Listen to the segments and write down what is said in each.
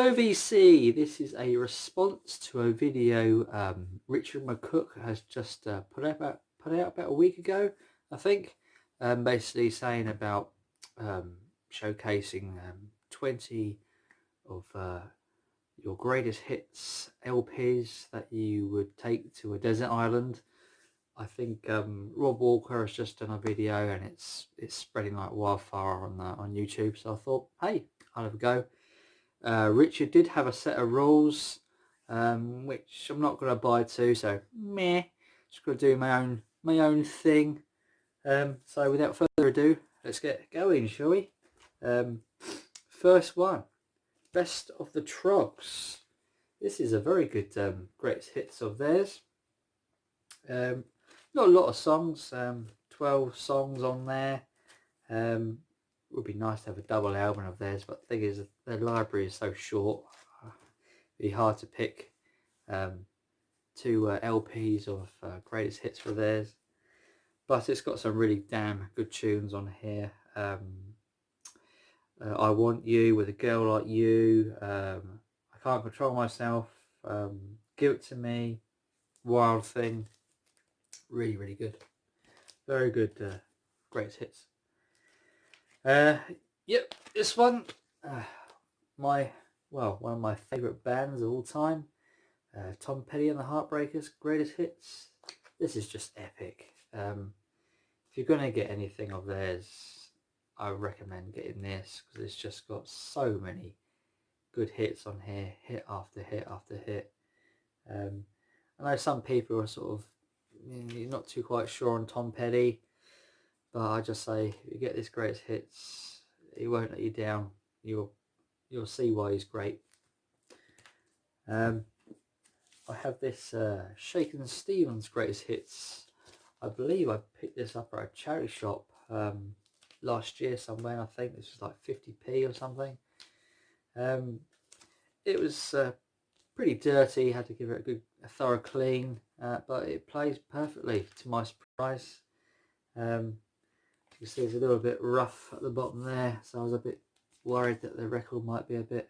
OVC, this is a response to a video Richard McCook has just put out about a week ago, I think, basically saying about showcasing 20 of your greatest hits LPs that you would take to a desert island. I think Rob Walker has just done a video and it's spreading like wildfire on YouTube. So I thought, hey, I'll have a go. Richard did have a set of rules, which I'm not going to abide to. So meh, just going to do my own thing. So without further ado, let's get going, shall we? First one, Best of the Troggs. This is a very good greatest hits of theirs. Not a lot of songs, 12 songs on there. Would be nice to have a double album of theirs, but the thing is their library is so short, it'd be hard to pick two LPs of greatest hits for theirs. But it's got some really damn good tunes on here. I Want You, With a Girl Like You, I Can't Control Myself, Give It to Me, Wild Thing. Really, really good. Very good greatest hits. Yep, this one, one of my favourite bands of all time, Tom Petty and the Heartbreakers, greatest hits. This is just epic. If you're going to get anything of theirs, I recommend getting this because it's just got so many good hits on here, hit after hit after hit. I know some people are sort of not too quite sure on Tom Petty, but I just say if you get this greatest hits, he won't let you down. You'll see why he's great. I have this Shakin' Stevens greatest hits. I believe I picked this up at a charity shop last year somewhere. I think this was like 50p or something. It was pretty dirty. Had to give it a thorough clean, but it plays perfectly to my surprise. You can see it's a little bit rough at the bottom there, so I was a bit worried that the record might be a bit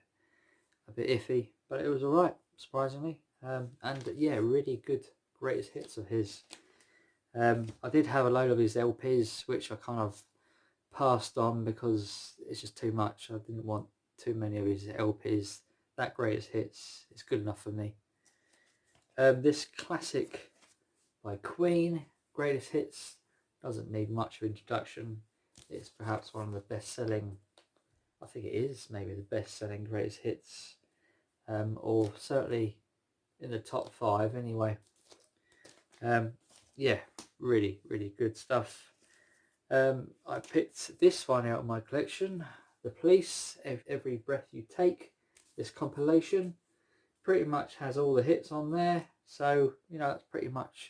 iffy, but it was alright, surprisingly. And yeah, really good greatest hits of his. I did have a load of his LPs, which I kind of passed on because it's just too much. I didn't want too many of his LPs. That greatest hits is good enough for me. This classic by Queen, greatest hits, doesn't need much of introduction. It's perhaps one of the best-selling, I think it is maybe the best-selling greatest hits, or certainly in the top 5 anyway. Yeah, really, really good stuff. I picked this one out of my collection, The Police, Every Breath You Take. This compilation pretty much has all the hits on there, so that's pretty much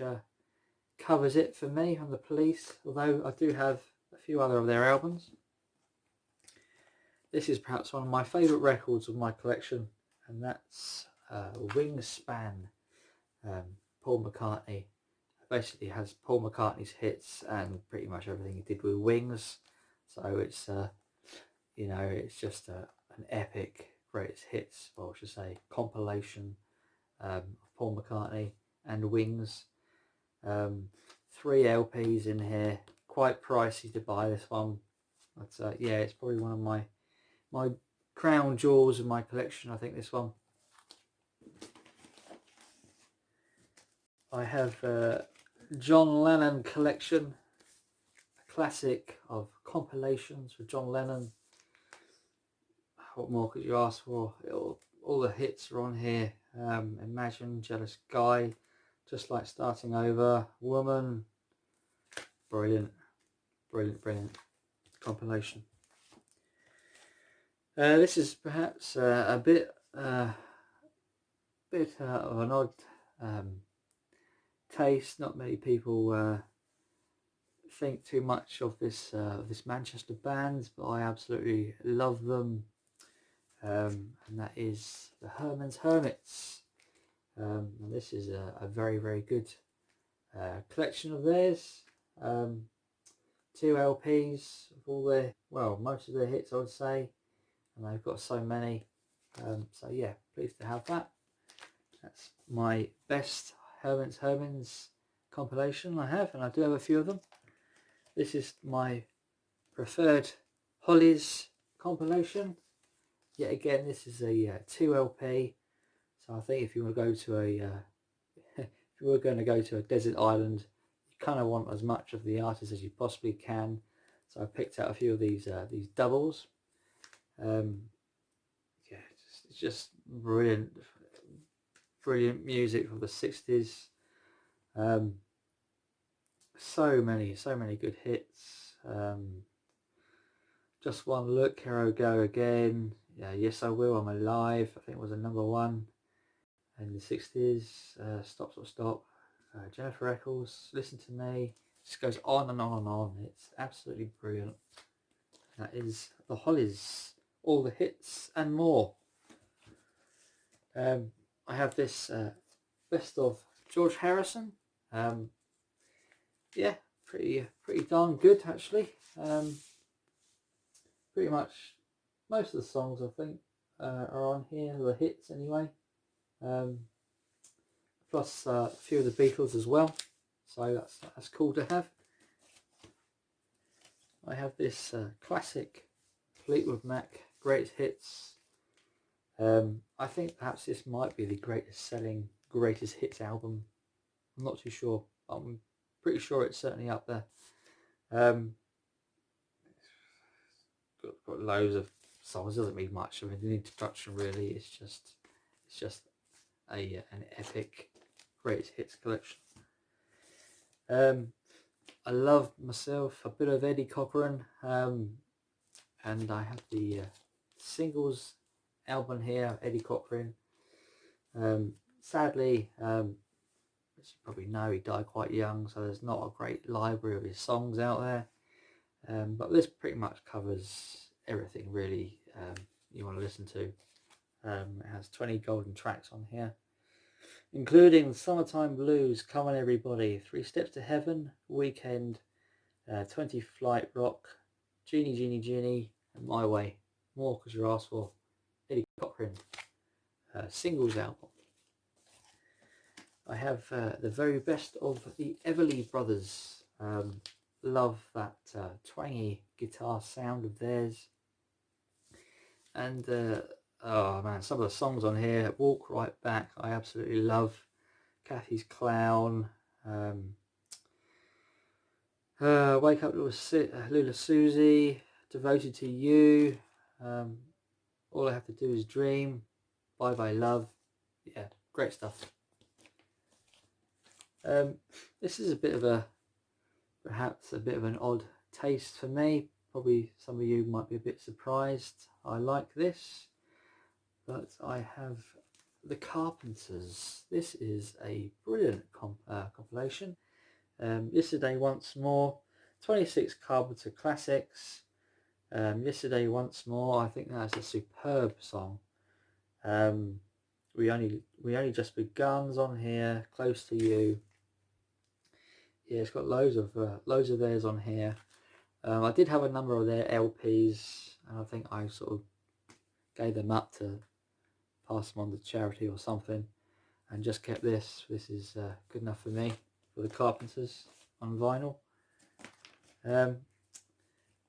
covers it for me on The Police, although I do have a few other of their albums. This is perhaps one of my favourite records of my collection, and that's Wingspan, Paul McCartney. Basically has Paul McCartney's hits and pretty much everything he did with Wings, so it's it's just an epic greatest hits, or I should say compilation of Paul McCartney and Wings. 3 LPs in here, quite pricey to buy this one, but yeah, it's probably one of my crown jewels of my collection, I think, this one. I have John Lennon collection, a classic of compilations with John Lennon. What more could you ask for? All the hits are on here. Imagine, Jealous Guy, Just Like Starting Over, Woman. Brilliant, brilliant, brilliant compilation. This is perhaps a bit of an odd taste. Not many people think too much of this Manchester band, but I absolutely love them, and that is the Herman's Hermits. And this is a very, very good collection of theirs. 2 LPs of all their, most of their hits, I would say, and they've got so many. So yeah, pleased to have that. That's my best Hermans compilation I have, and I do have a few of them. This is my preferred Hollies compilation. Yet again, this is a 2 LP. So I think if you want to go to a if you were going to go to a desert island, you kind of want as much of the artist as you possibly can. So I picked out a few of these doubles. Yeah, it's just brilliant music from the 60s. So many good hits. Just One Look, Here I Go Again. Yeah, Yes I Will, I'm Alive, I think it was a #1 in the 60s. Stop Stop Stop, Jennifer Eccles, Listen to Me. Just goes on and on and on. It's absolutely brilliant. That is the Hollies, all the hits and more. I have this best of George Harrison. Yeah, pretty darn good actually. Pretty much most of the songs I think are on here, the hits anyway. Plus a few of the Beatles as well, so that's cool to have. I have this classic Fleetwood Mac Great Hits. I think perhaps this might be the greatest selling Greatest Hits album. I'm not too sure. I'm pretty sure it's certainly up there. Got loads of songs. Doesn't mean much of an introduction really. It's just an epic Greatest Hits collection. I love myself a bit of Eddie Cochran, and I have the singles album here, Eddie Cochran. Sadly, as you probably know, he died quite young, so there's not a great library of his songs out there. But this pretty much covers everything really you want to listen to. It has 20 golden tracks on here, including Summertime Blues, Come On Everybody, Three Steps to Heaven, Weekend, 20 Flight Rock, Genie Genie Genie, and My Way. More Because You're Asked For. Eddie Cochran singles album. I have the very best of the Everly Brothers. Love that twangy guitar sound of theirs. And oh man, some of the songs on here, Walk Right Back, I absolutely love. Kathy's Clown, Wake Up Lula Susie, Devoted to You, All I Have to Do Is Dream, Bye Bye Love. Yeah, great stuff. This is perhaps a bit of an odd taste for me. Probably some of you might be a bit surprised I like this, but I have The Carpenters. This is a brilliant compilation. Yesterday Once More, 26 Carpenter classics. Yesterday Once More, I think that's a superb song. We only just begun's on here, Close to You. Yeah, it's got loads of theirs on here. I did have a number of their LPs, and I think I sort of gave them up to pass them on to charity or something, and just kept this. This is good enough for me, for the Carpenters on vinyl.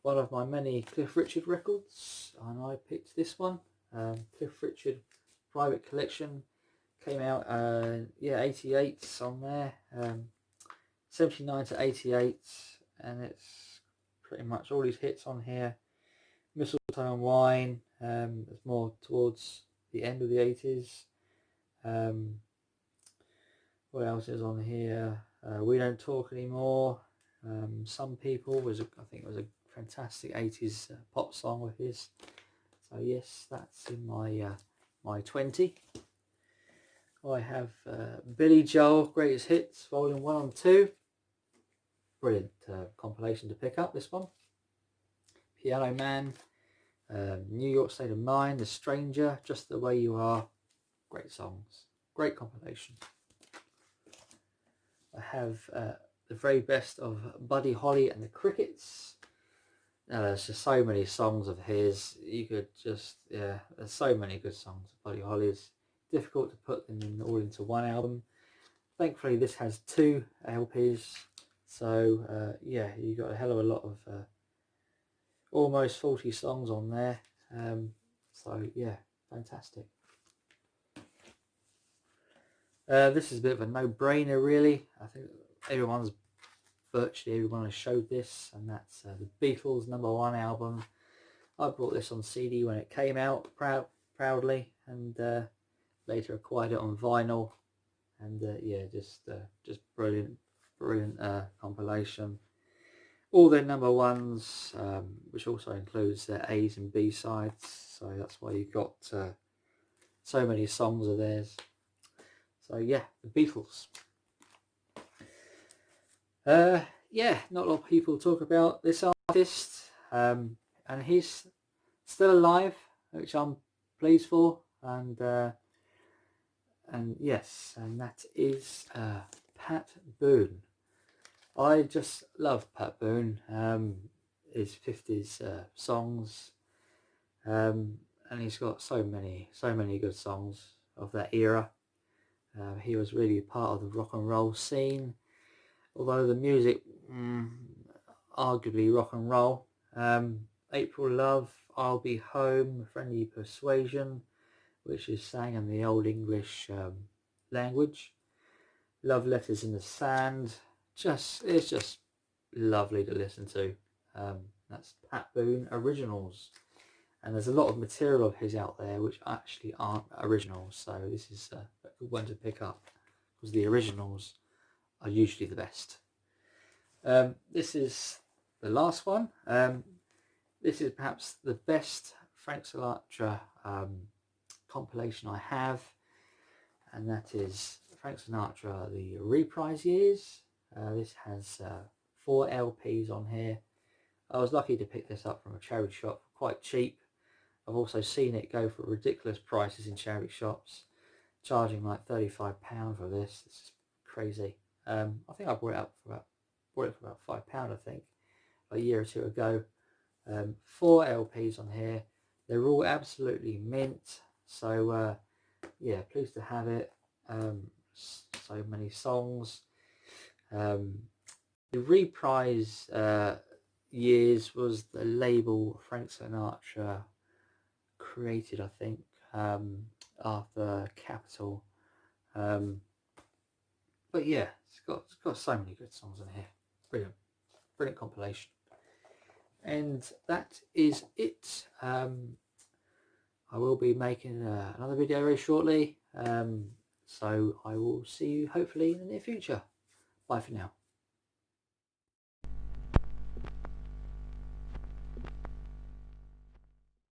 One of my many Cliff Richard records, and I picked this one. Cliff Richard Private Collection, came out 88 on there, 79 to 88, and it's pretty much all these hits on here. Mistletoe and Wine, it's more towards the end of the 80s. What else is on here? We Don't Talk Anymore. Some People I think it was a fantastic 80s pop song of his. So yes, that's in my 20. I have Billy Joel Greatest Hits Volume 1 and 2. Brilliant compilation to pick up, this one. Piano Man, New York State of Mind, The Stranger, Just the Way You Are. Great songs, great compilation. I have the very best of Buddy Holly and the Crickets. there's just so many songs of his. You could just, yeah, there's so many good songs of Buddy Holly. It's difficult to put them all into one album. Thankfully, this has 2 LPs. So, yeah, you got a hell of a lot of almost 40 songs on there. So, yeah, fantastic. This is a bit of a no-brainer, really. I think virtually everyone has showed this, and that's the Beatles' #1 album. I bought this on CD when it came out, proudly, and later acquired it on vinyl. And yeah, just brilliant compilation. All their #1s, which also includes their A's and B sides. So that's why you've got so many songs of theirs. So yeah, the Beatles. Yeah, not a lot of people talk about this artist, and he's still alive, which I'm pleased for. And yes, and that is Pat Boone. I just love Pat Boone. His 50s songs, and he's got so many good songs of that era. He was really part of the rock and roll scene, although the music, arguably rock and roll. April Love, I'll Be Home, Friendly Persuasion, which is sang in the Old English language. Love Letters in the Sand, it's just lovely to listen to. That's Pat Boone originals, and there's a lot of material of his out there which actually aren't originals, so this is a good one to pick up, because the originals are usually the best. This is the last one. This is perhaps the best Frank Sinatra compilation I have, and that is Frank Sinatra, the Reprise Years. This has 4 LPs on here. I was lucky to pick this up from a charity shop quite cheap. I've also seen it go for ridiculous prices in charity shops, charging like £35 for this. This is crazy. I think I bought it for about £5, I think, a year or 2 ago. 4 LPs on here. They're all absolutely mint. So yeah, pleased to have it. So many songs. The Reprise Years was the label Frank Sinatra created, I think, after Capitol. But yeah, it's got so many good songs in here. Brilliant compilation. And that is it. I will be making another video very shortly. So I will see you hopefully in the near future. Bye for now.